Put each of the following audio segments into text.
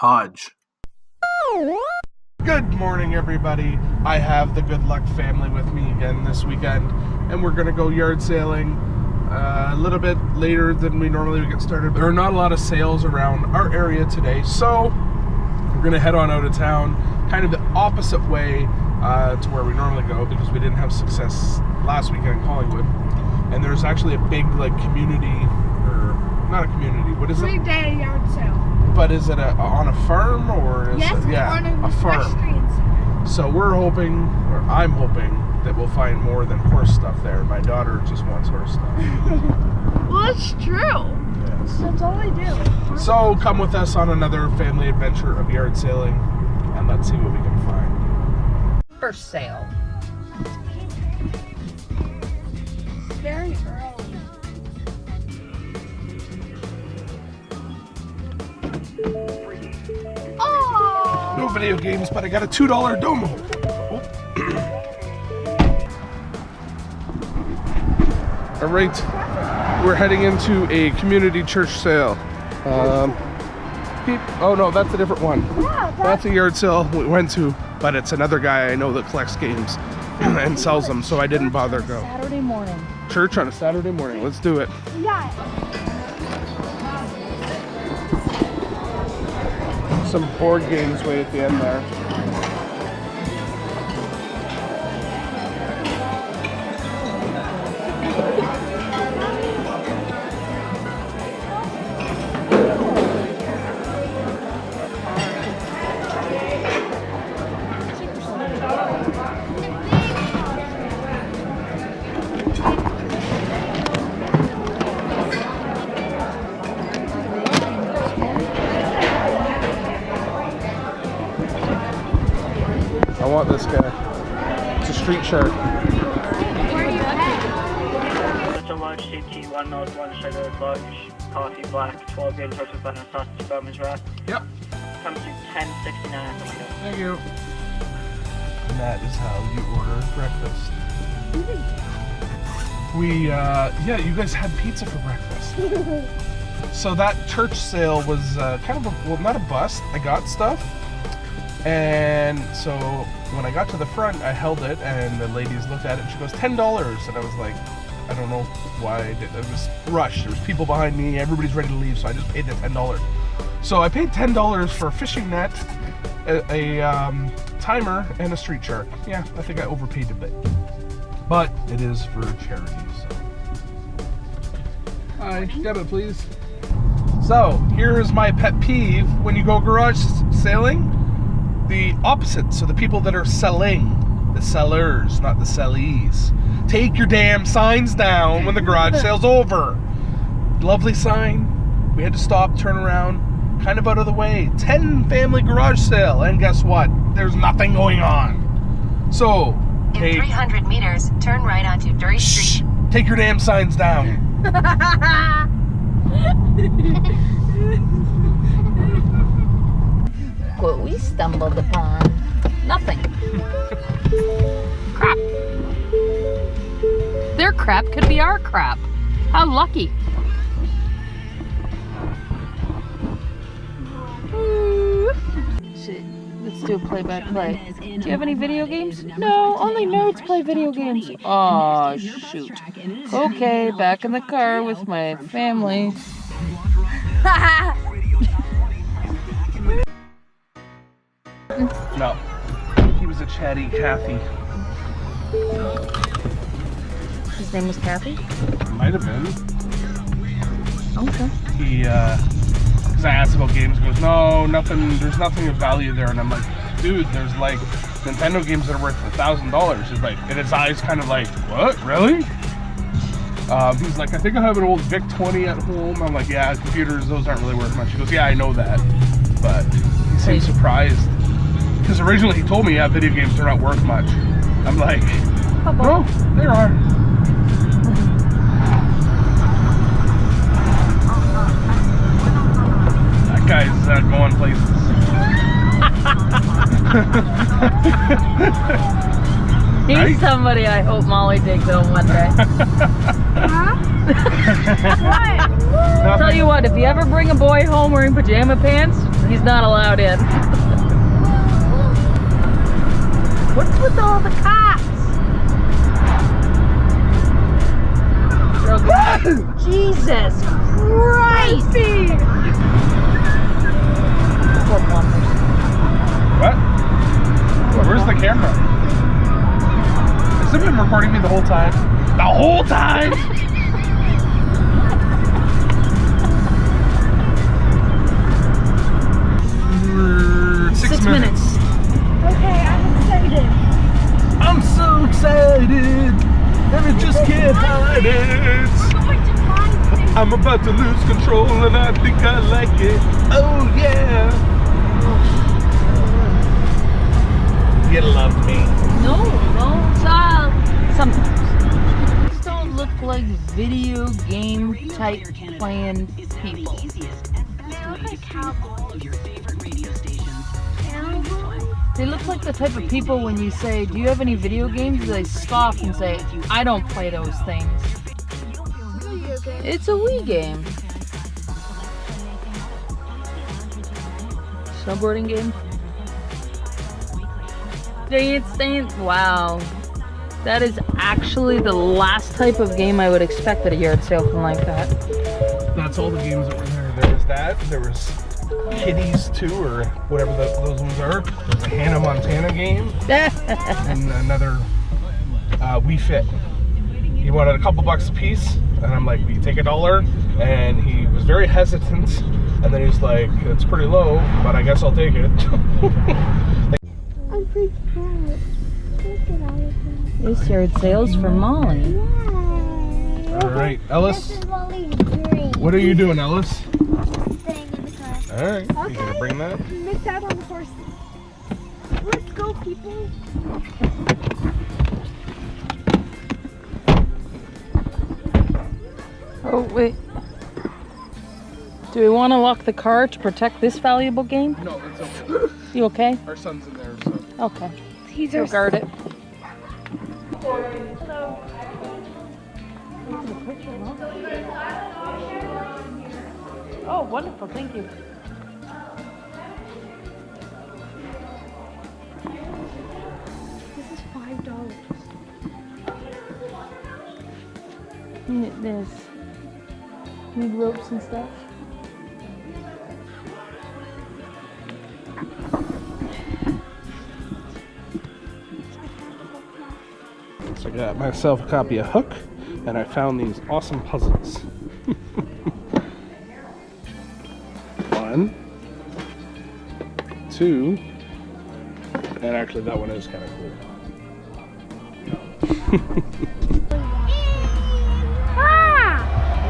Hodge. Good morning, everybody. I have the Good Luck family with me again this weekend, and we're gonna go yard sailing a little bit later than we normally would get started. There are not a lot of sales around our area today, so we're gonna head on out of town, kind of the opposite way to where we normally go, because we didn't have success last weekend in Collingwood. And there's actually a big community, or not a community, what is it? 3-day yard sale. But is it on a farm, or is yes, it, yeah, on a farm? So we're hoping, or I'm hoping, that we'll find more than horse stuff there. My daughter just wants horse stuff. Well, it's true. Yes. That's all I do. So come with us on another family adventure of yard sailing, and let's see what we can find. First sale. Very early. Oh! No video games, but I got a $2 domo. Oh. All right, we're heading into a community church sale. Oh no, that's a different one. Yeah, That's a yard sale we went to, but it's another guy I know that collects games and sells them, so I didn't bother go. Saturday morning. Church on a Saturday morning, let's do it. yeah. Some board games way at the end there. I want this guy. It's a street shark. It's a large CT, 1 milk, 1 sugar, large coffee, black, 12 grain toast with butter, sausage, farmer's wrap. Yep. Comes to $10.69. Thank you. And that is how you order breakfast. Yeah, you guys had pizza for breakfast. So that church sale was kind of a, well, not a bust. I got stuff. And so when I got to the front, I held it, and the ladies looked at it, and she goes, $10. And I was like, I don't know why I did. It was rushed. There was people behind me. Everybody's ready to leave, so I just paid the $10. So I paid $10 for a fishing net, a timer, and a street shark. Yeah, I think I overpaid a bit. But it is for charity, so. Hi, debit please. So, here's my pet peeve when you go garage sailing. The opposite, so the people that are selling, the sellers, not the sellies. Take your damn signs down when the garage sale's over. Lovely sign. We had to stop, turn around, kind of out of the way. 10 family garage sale, and guess what? There's nothing going on. So, in 300 meters, turn right onto Dury Street. Take your damn signs down. What we stumbled upon. Nothing. Crap. Their crap could be our crap. How lucky. Let's do a play-by-play. Do you have any video games? No, only nerds play video games. Oh, shoot. Okay, back in the car with my family. No. He was a chatty Kathy. His name was Kathy? Might have been. Okay. He, because I asked about games, he goes, no, nothing, there's nothing of value there. And I'm like, dude, there's like Nintendo games that are worth $1,000. He's like, and his eyes kind of like, what, really? He's like, I think I have an old VIC 20 at home. I'm like, yeah, computers, those aren't really worth much. He goes, yeah, I know that. But he seemed surprised. Because originally he told me, yeah, video games are not worth much. I'm like, no, they are. That guy's going places. He's Right? somebody I hope Molly takes home one day. Huh? What? Tell you what, if you ever bring a boy home wearing pajama pants, he's not allowed in. What's with all the cops? Jesus Christ! Poor plumbers. What? Where's the camera? Has it been recording me the whole time? The whole time? 6 minutes. Okay, I'm excited. I'm so excited, and I just can't hide it. We're going to find things. I'm about to lose control, and I think I like it. Oh yeah. You love me. No, sometimes. These don't look like video game type playing people. They look like cowboys. They look like the type of people when you say, do you have any video games? They scoff and say, I don't play those things. It's a Wii game. Snowboarding game. Dance. Wow. That is actually the last type of game I would expect at a yard sale from like that. That's all the games that were there. There was that. There was Kitties 2 or whatever those ones are. There's a Hannah Montana game. And another Wii Fit. He wanted a couple bucks a piece. And I'm like, will you take $1? And he was very hesitant. And then he's like, it's pretty low, but I guess I'll take it. I'm freaked out. Look at all of them. This yard sale's for Molly. Yeah. All right, Ellis. This is Molly's dream. What are you doing, Ellis? Staying in the car. All right. You gonna bring that? Missed out on the horses. Let's go, people. Oh, wait. Do we want to lock the car to protect this valuable game? No, it's okay. You okay? Our son's in there, so. Okay. He's We'll guard it. Hello. Oh, wonderful. Thank you. This is $5. Need this. Need ropes and stuff. So I got myself a copy of Hook, and I found these awesome puzzles. 1, 2, and actually that one is kind of cool.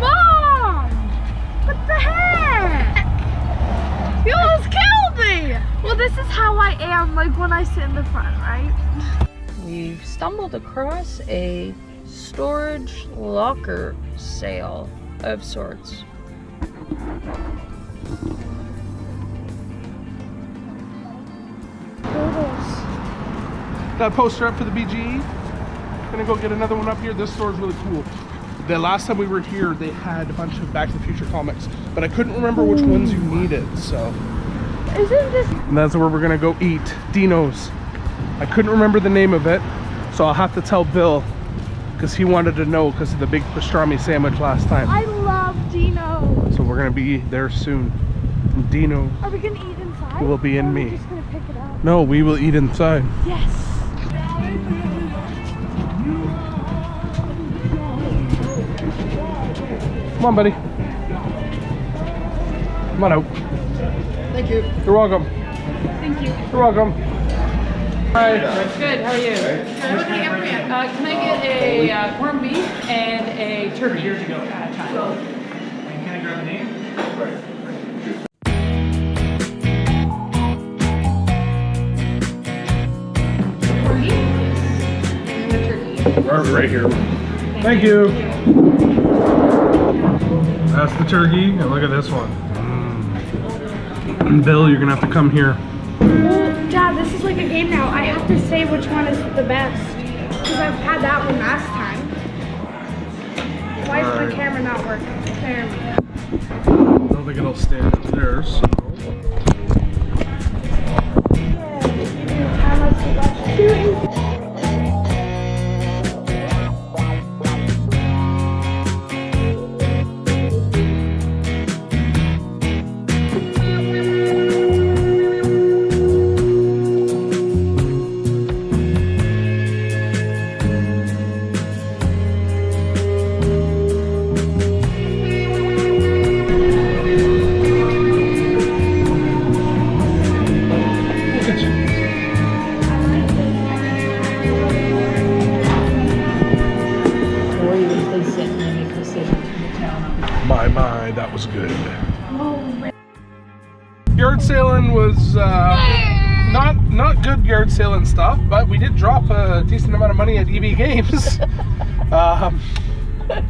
Mom! What the heck? You almost killed me! Well, this is how I am, like when I sit in the front, right? We've stumbled across a storage locker sale of sorts. Got a poster up for the BGE. Gonna go get another one up here. This store is really cool. The last time we were here, they had a bunch of Back to the Future comics, but I couldn't remember which ones you needed, so. Isn't this? And that's where we're gonna go eat, Dino's. I couldn't remember the name of it, so I'll have to tell Bill, because he wanted to know because of the big pastrami sandwich last time. I love Dino. So we're gonna be there soon. Dino Are we gonna eat inside? will be Or in are we me. just gonna pick it up? No, we will eat inside. Yes. Come on, buddy. Come on out. Thank you. You're welcome. Thank you. You're welcome. Hi. Good, how are you? Can I get a corned beef and a turkey? Years ago. Can I grab a name? Right here. Thank you. That's the turkey, and look at this one. Bill, you're gonna have to come here. Well, Dad, this is like a game now. I have to say which one is the best. Because I've had that one last time. Why is my camera not working? There we go. think it'll stand up there, so. My, that was good. Yard sailing was not good yard sailing stuff, but we did drop a decent amount of money at EB Games.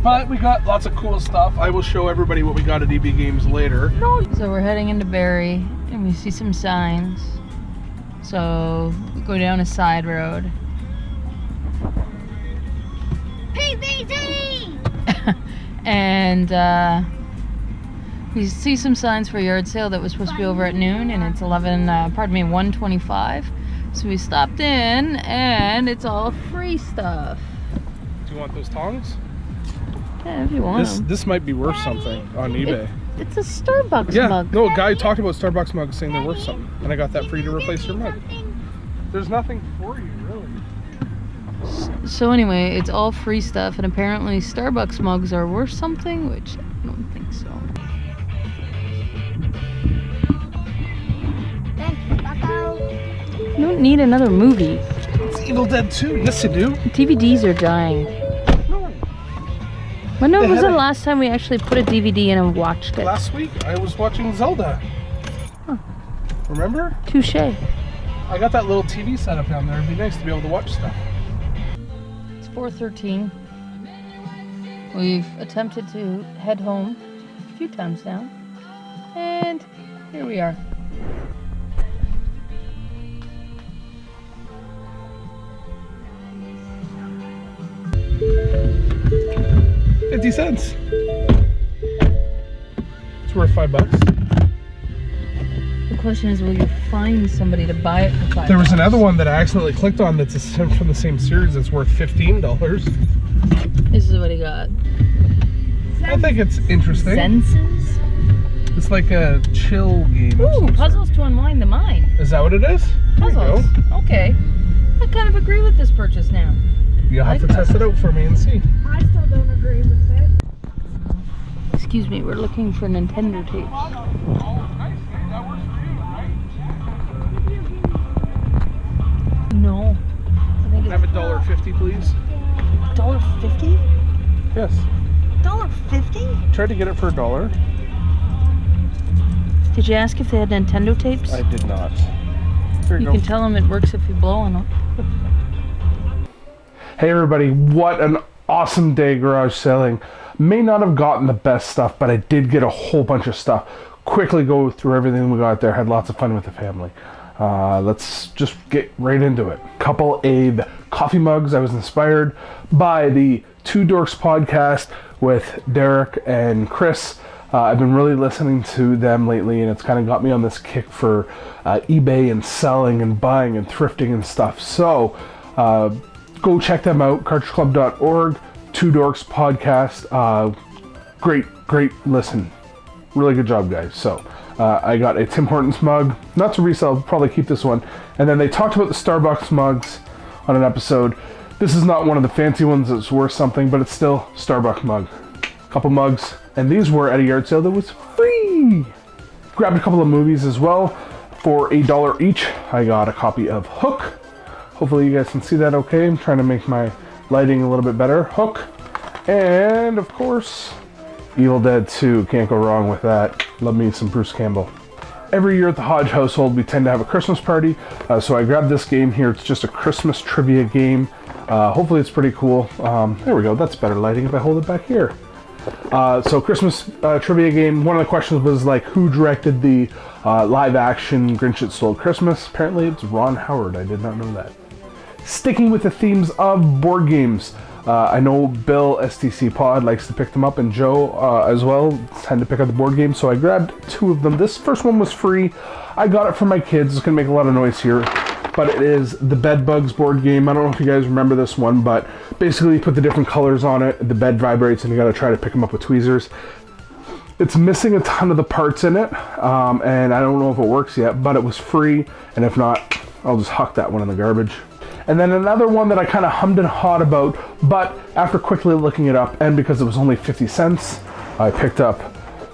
But we got lots of cool stuff. I will show everybody what we got at EB Games later. So we're heading into Barrie and we see some signs. So we go down a side road. And we see some signs for a yard sale that was supposed to be over at noon, and it's 1:25. So we stopped in, and it's all free stuff. Do you want those tongs? Yeah, if you want them. This might be worth something on eBay. It's a Starbucks mug. No, a guy talked about Starbucks mugs saying they're worth something, and I got that for you to replace your mug. There's nothing for you, really. So anyway, it's all free stuff, and apparently Starbucks mugs are worth something, which I don't think so. You don't need another movie. It's Evil Dead 2. Yes, you do. DVDs are dying. No. When was the last time we actually put a DVD in and watched it? Last week, I was watching Zelda. Huh. Remember? Touché. I got that little TV set up down there. It'd be nice to be able to watch stuff. 4:13. We've attempted to head home a few times now, and here we are. $0.50. It's worth $5. The question is, will you find somebody to buy it for $5? There was another one that I accidentally clicked on that's from the same series that's worth $15. This is what he got. I think it's interesting. Senses? It's like a chill game. Ooh, puzzles to unwind the mind. Is that what it is? Puzzles. Okay. I kind of agree with this purchase now. You'll have to test it out for me and see. I still don't agree with it. Excuse me, we're looking for Nintendo tapes. No. I think Can I have $1.50, please? $1.50? Yes. $1.50? Tried to get it for $1. Did you ask if they had Nintendo tapes? I did not. Here You you go. can tell them it works if you blow on them. Hey everybody, what an awesome day garage selling. May not have gotten the best stuff, but I did get a whole bunch of stuff. Quickly go through everything we got there, had lots of fun with the family. Let's just get right into it. Couple of coffee mugs. I was inspired by the Two Dorks podcast with Derek and Chris. I've been really listening to them lately, and it's kind of got me on this kick for eBay and selling and buying and thrifting and stuff. So go check them out, cartridgeclub.org, Two Dorks podcast. Great listen. Really good job, guys. So I got a Tim Hortons mug, not to resell, probably keep this one. And then they talked about the Starbucks mugs on an episode. This is not one of the fancy ones that's worth something, but it's still Starbucks mug. Couple mugs, and these were at a yard sale that was free. Grabbed a couple of movies as well for $1 each. I got a copy of Hook. Hopefully you guys can see that okay. I'm trying to make my lighting a little bit better. Hook, and of course Evil Dead 2, can't go wrong with that. Love me some Bruce Campbell. Every year at the Hodge household we tend to have a Christmas party, so I grabbed this game here. It's just a Christmas trivia game. Hopefully it's pretty cool. There we go, that's better lighting if I hold it back here. So Christmas trivia game, one of the questions was like, who directed the live action Grinch It Stole Christmas? Apparently it's Ron Howard, I did not know that. Sticking with the themes of board games, I know Bill STC Pod likes to pick them up, and Joe as well tend to pick up the board game, so I grabbed 2 of them. This first one was free. I got it for my kids. It's gonna make a lot of noise here, but it is the Bed Bugs board game. I don't know if you guys remember this one, but basically you put the different colors on it, the bed vibrates, and you gotta try to pick them up with tweezers. It's missing a ton of the parts in it, and I don't know if it works yet, but it was free, and if not, I'll just huck that one in the garbage. And then another one that I kind of hummed and hawed about, but after quickly looking it up, and because it was only 50 cents, I picked up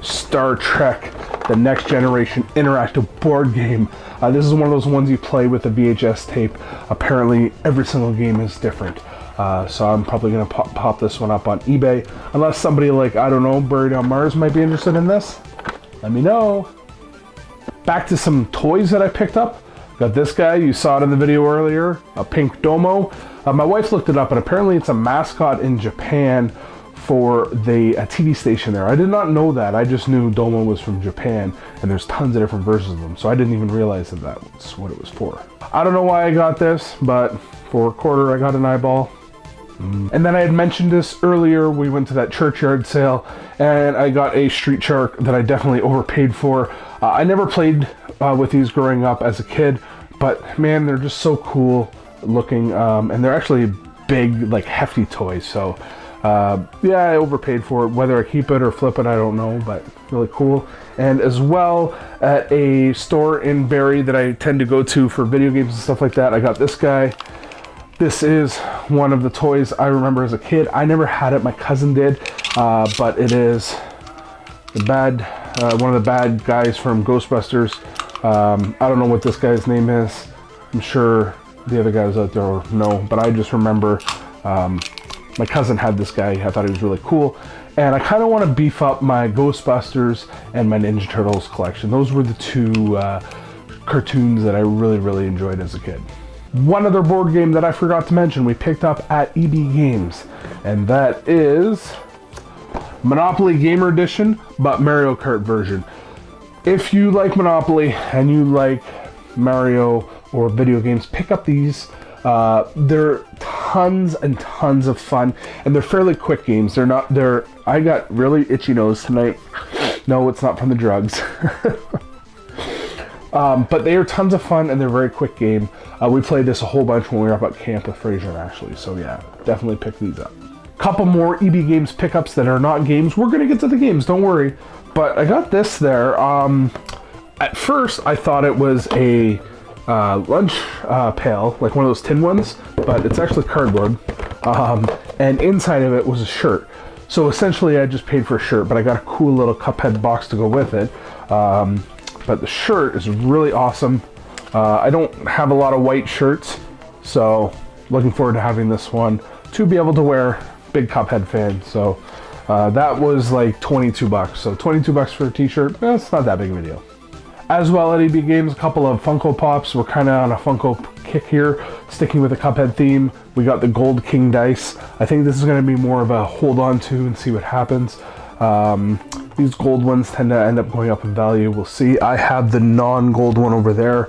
Star Trek, the Next Generation interactive board game. This is one of those ones you play with a VHS tape. Apparently, every single game is different. So I'm probably going to pop this one up on eBay. Unless somebody like, I don't know, Buried on Mars might be interested in this. Let me know. Back to some toys that I picked up. Got this guy, you saw it in the video earlier, a pink domo. My wife looked it up, and apparently it's a mascot in Japan for the TV station there. I did not know that. I just knew domo was from Japan, and there's tons of different versions of them, so I didn't even realize that that's what it was for. I don't know why I got this, but for a quarter I got an eyeball. And then I had mentioned this earlier, we went to that churchyard sale, and I got a Street Shark that I definitely overpaid for. I never played with these growing up as a kid, but man, they're just so cool looking, and they're actually big, like hefty toys, so yeah, I overpaid for it. Whether I keep it or flip it, I don't know, but really cool. And as well, at a store in Barrie that I tend to go to for video games and stuff like that, I got this guy. This is one of the toys I remember as a kid. I never had it, my cousin did, but it is one of the bad guys from Ghostbusters. I don't know what this guy's name is. I'm sure the other guys out there know, but I just remember my cousin had this guy. I thought he was really cool, and I kind of want to beef up my Ghostbusters and my Ninja Turtles collection. Those were the 2 cartoons that I really enjoyed as a kid. One other board game that I forgot to mention we picked up at EB Games, and that is Monopoly Gamer Edition, but Mario Kart version. If you like Monopoly and you like Mario or video games, pick up these. They're tons and tons of fun, and they're fairly quick games. I got really itchy nose tonight. No, it's not from the drugs. But they are tons of fun, and they're a very quick game. We played this a whole bunch when we were up at camp with Fraser and Ashley, so yeah, definitely pick these up. Couple more EB Games pickups that are not games. We're gonna get to the games, don't worry. But I got this there. At first, I thought it was a lunch pail, like one of those tin ones, but it's actually cardboard. And inside of it was a shirt. So essentially, I just paid for a shirt, but I got a cool little Cuphead box to go with it. But the shirt is really awesome. I don't have a lot of white shirts, so looking forward to having this one to be able to wear. Big Cuphead fan, so that was like 22 bucks. So 22 bucks for a t-shirt, it's not that big of a deal. As well at EB Games, a couple of Funko Pops. We're kind of on a Funko kick here, sticking with the Cuphead theme. We got the Gold King dice. I think this is going to be more of a hold on to and see what happens. These gold ones tend to end up going up in value. We'll see. I have the non-gold one over there,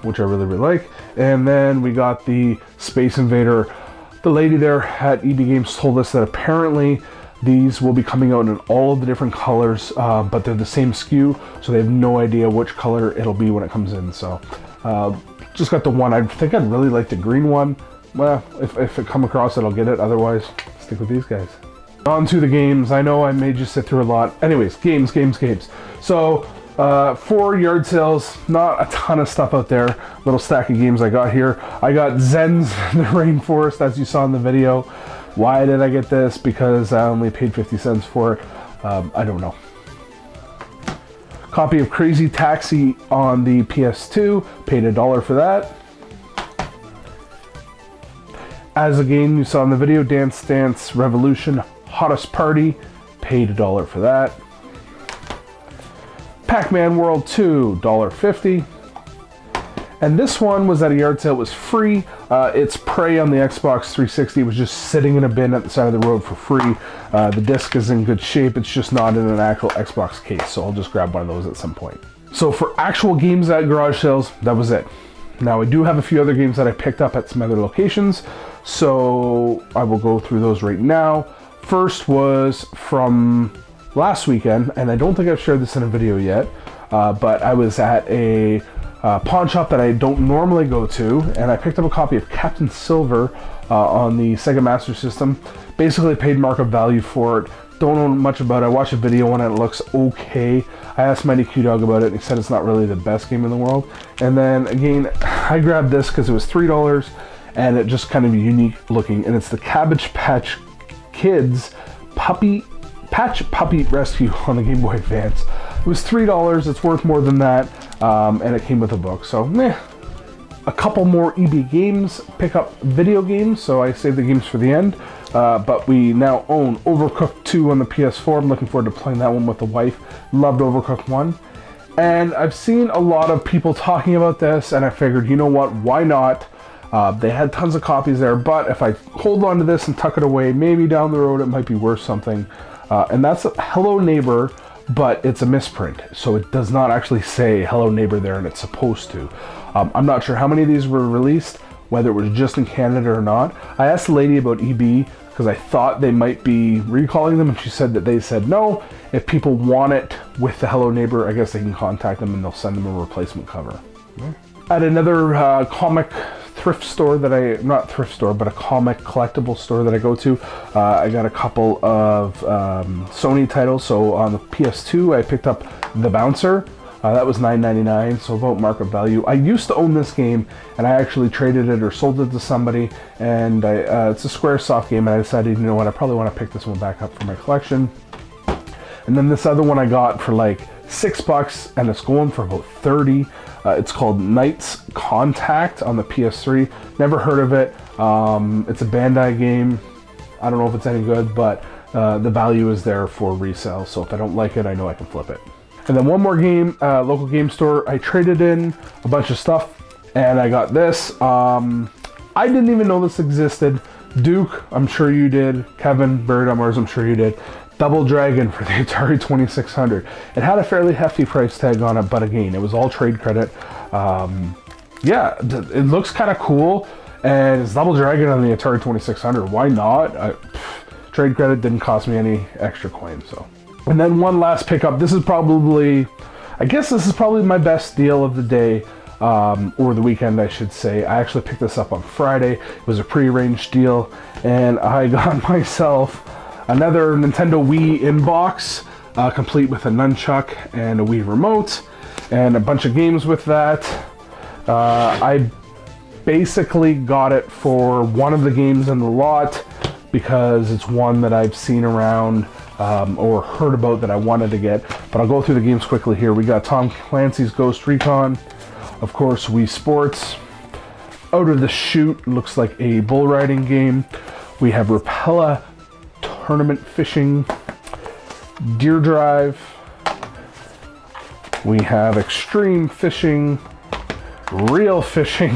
which I really like. And then we got the Space Invader. The lady there at EB Games told us that apparently these will be coming out in all of the different colors, but they're the same SKU, so they have no idea which color it'll be when it comes in. So just got the one. I think I'd really like the green one. Well, if it come across it, I'll get it. Otherwise, stick with these guys. On to the games. I know I made you sit through a lot. Anyways, games. So for yard sales, not a ton of stuff out there. Little stack of games I got here. I got Zen's the Rainforest, as you saw in the video. Why did I get this? Because I only paid 50 cents for it. I don't know. Copy of Crazy Taxi on the PS2. Paid $1 for that. As a game you saw in the video, Dance Dance Revolution Hottest Party. Paid $1 for that. Pac-Man World 2, $1.50. And this one was at a yard sale. It was free. It's Prey on the Xbox 360. It was just sitting in a bin at the side of the road for free. The disc is in good shape. It's just not in an actual Xbox case, so I'll just grab one of those at some point. So for actual games at garage sales, that was it. Now I do have a few other games that I picked up at some other locations. So I will go through those right now. First was from last weekend, and I don't think I've shared this in a video yet, but I was at a pawn shop that I don't normally go to, and I picked up a copy of Captain Silver on the Sega Master System. Basically paid markup value for it. Don't know much about it. I watched a video on it. It looks okay. I asked Mighty Q Dog about it, and he said it's not really the best game in the world. And then again, I grabbed this because it was $3, and it just kind of unique looking. And it's the Cabbage Patch Kids Puppy Rescue on the Game Boy Advance. It was $3. It's worth more than that, and it came with a book. So, meh. A couple more EB Games pick-up video games, so I saved the games for the end. But we now own Overcooked 2 on the PS4. I'm looking forward to playing that one with the wife. Loved Overcooked 1. And I've seen a lot of people talking about this, and I figured, you know what, why not? They had tons of copies there, but if I hold on to this and tuck it away, maybe down the road it might be worth something. And that's Hello Neighbor, but it's a misprint, so it does not actually say Hello Neighbor there, and it's supposed to. I'm not sure how many of these were released, whether it was just in Canada or not. I asked the lady about EB because I thought they might be recalling them, and she said that they said no. If people want it with the Hello Neighbor, I guess they can contact them and they'll send them a replacement cover. Yeah. At another comic thrift store that not thrift store, but a comic collectible store that I go to, I got a couple of Sony titles. So on the PS2, I picked up The Bouncer. That was $9.99, so about market value. I used to own this game, and I actually traded it or sold it to somebody, and it's a Squaresoft game, and I decided, you know what, I probably want to pick this one back up for my collection. And then this other one I got for like $6, and it's going for about 30. It's called Knights Contact on the PS3. Never heard of it. It's a Bandai game. I don't know if it's any good, but the value is there for resale, so if I don't like it, I know I can flip it. And then one more game, local game store. I traded in a bunch of stuff, and I got this. I didn't even know this existed. Duke, I'm sure you did. Kevin, Bird on Mars, I'm sure you did. Double Dragon for the Atari 2600. It had a fairly hefty price tag on it, but again, it was all trade credit. Yeah, it looks kind of cool, and it's Double Dragon on the Atari 2600. Why not? Trade credit didn't cost me any extra coins, so. And then one last pickup. This is probably, I guess this is probably my best deal of the day, or the weekend, I should say. I actually picked this up on Friday. It was a pre-arranged deal, and I got myself another Nintendo Wii inbox, complete with a nunchuck and a Wii remote, and a bunch of games with that. I basically got it for one of the games in the lot because it's one that I've seen around or heard about that I wanted to get. But I'll go through the games quickly here. We got Tom Clancy's Ghost Recon, of course, Wii Sports. Out of the Chute looks like a bull riding game. We have Rapella Tournament Fishing, Deer Drive. We have Extreme Fishing, Real Fishing.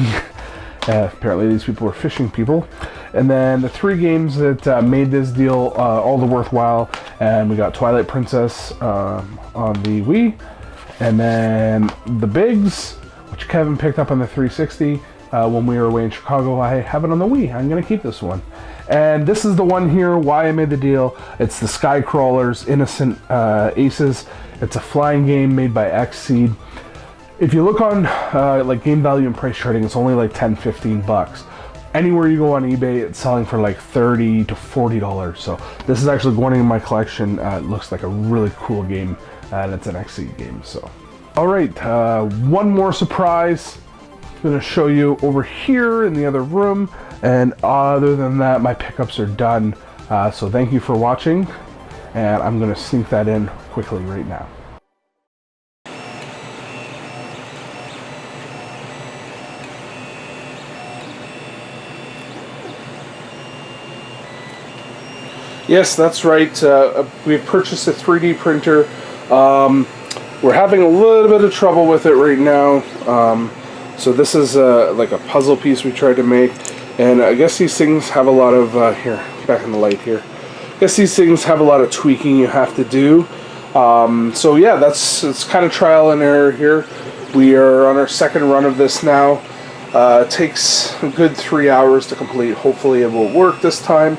Apparently these people were fishing people. And then the three games that made this deal all the worthwhile, and we got Twilight Princess on the Wii, and then the Bigs, which Kevin picked up on the 360 when we were away in Chicago. I have it on the Wii. I'm going to keep this one. And this is the one here, why I made the deal. It's the Skycrawlers Innocent Aces. It's a flying game made by Xseed. If you look on like game value and price charting, it's only like $10-15. Anywhere you go on eBay, it's selling for like $30 to $40. So this is actually going in my collection. It looks like a really cool game, and it's an Xseed game. So, all right, one more surprise. I'm gonna show you over here in the other room. And other than that, my pickups are done. So thank you for watching, and I'm gonna sneak that in quickly right now. Yes, that's right. We've purchased a 3D printer. We're having a little bit of trouble with it right now. So this is like a puzzle piece we tried to make. And I guess these things have a lot of, here, back in the light here. I guess these things have a lot of tweaking you have to do. So yeah, it's kind of trial and error here. We are on our second run of this now. It takes a good 3 hours to complete. Hopefully it will work this time.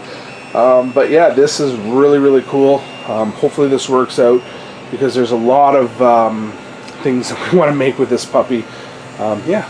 But yeah, this is really, really cool. Hopefully this works out, because there's a lot of things that we want to make with this puppy. Yeah.